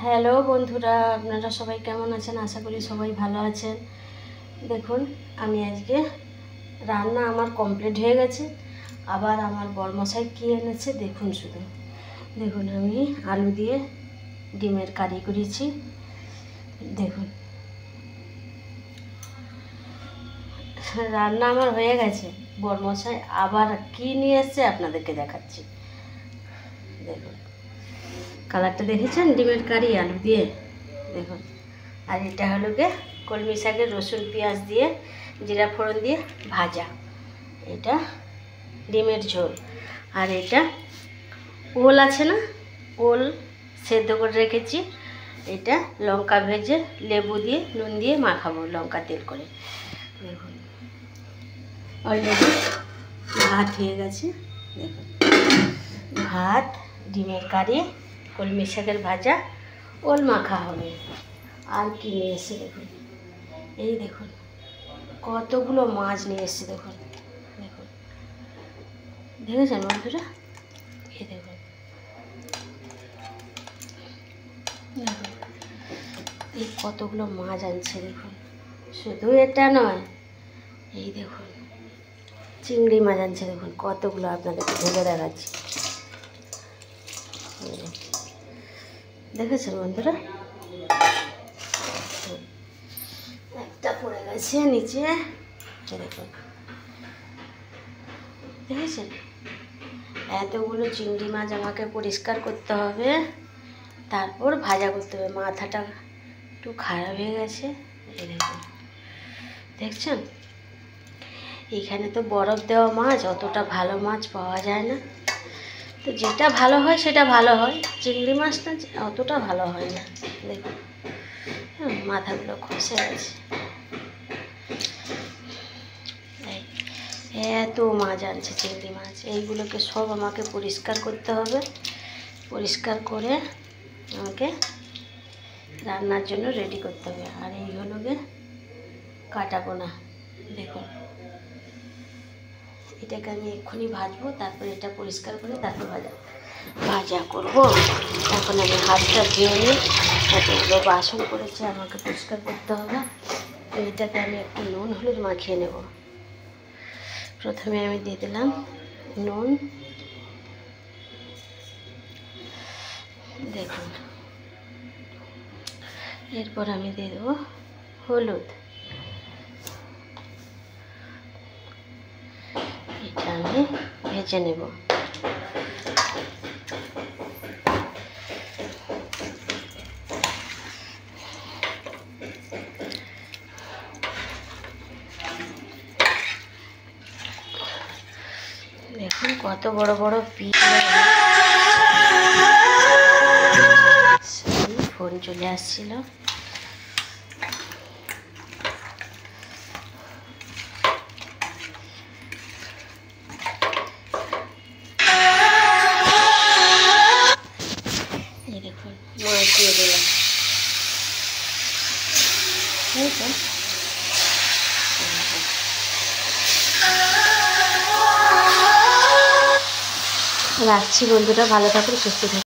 Hello বন্ধুরা, আপনারা সবাই কেমন আছেন? আশা করি সবাই ভালো আছেন। দেখুন, আমি আজকে রান্না আমার কমপ্লিট হয়ে গেছে। আবার আমার বরমশাই কী এনেছে দেখুন, শুধু দেখুন। আমি আলু দিয়ে ডিমের কারি করেছি। দেখুন, রান্না আমার হয়ে গেছে। বরমশাই আবার কী নিয়ে এসছে আপনাদেরকে দেখাচ্ছি। দেখুন, কালারটা দেখেছেন? ডিমের কারি আলু দিয়ে দেখুন। আর এটা হলো গিয়ে কলমি শাকের রসুন পেঁয়াজ দিয়ে জিরা ফোড়ন দিয়ে ভাজা। এটা ডিমের ঝোল। আর এটা ওল আছে না, ওল সেদ্ধ করে রেখেছি। এটা লঙ্কা ভেজে লেবু দিয়ে নুন দিয়ে মাখাবো লঙ্কা তেল করে। দেখুন, অলরেডি ভাত হয়ে গেছে। দেখুন, ভাত, ডিমের কারি, কলমি শাকের ভাজা, ওল মাখা হবে। আর কি নিয়ে এসছে দেখুন, এই দেখুন কতগুলো মাছ নিয়ে এসছে। দেখুন দেখুন, দেখেছেন বন্ধুরা? এই দেখুন দেখুন, এই কতগুলো মাছ আনছে দেখুন। শুধু এটা নয়, এই দেখুন চিংড়ি মাছ আনছে। দেখুন কতগুলো, আপনাদেরকে ভেবে দেখাচ্ছি। দেখেছেন বন্ধুরা? একটা পড়ে গেছে নিচে, দেখুন দেখেছেন? এতগুলো চিংড়ি মাছ আমাকে পরিষ্কার করতে হবে, তারপর ভাজা করতে হবে। মাথাটা একটু খারাপ হয়ে গেছে। এই দেখুন, দেখছেন? এইখানে তো বরফ দেওয়া মাছ, অতটা ভালো মাছ পাওয়া যায় না। তো যেটা ভালো হয় সেটা ভালো হয়, চিংড়ি মাছটা অতটা ভালো হয় না। দেখুন মাথাগুলো খসে গেছে। এত মাছ আনছে চিংড়ি মাছ, এইগুলোকে সব আমাকে পরিষ্কার করতে হবে। পরিষ্কার করে আমাকে রান্নার জন্য রেডি করতে হবে। আর এই হলো গিয়ে কাটাপোনা। দেখুন, এটাকে আমি এক্ষুনি ভাজবো, তারপর এটা পরিষ্কার করে তারপর ভাজা করব। এখন আমি হাতটা ধুয়ে নিই, এতগুলো বাসন করেছে আমাকে পরিষ্কার করতে হবে। তো এটাকে আমি একটু নুন হলুদ মাখিয়ে নেব। প্রথমে আমি দিয়ে দিলাম নুন, দেখুন। এরপর আমি দিয়ে দেবো হলুদ। এটা আমি ভেজে নেব। দেখুন কত বড় বড় পিস। ফোন চলে আসছিল। এই দেখুন মাছ দিয়ে দিলাম। রাখছি বন্ধুরা, ভালো থাকুন, সুস্থ থাকুন।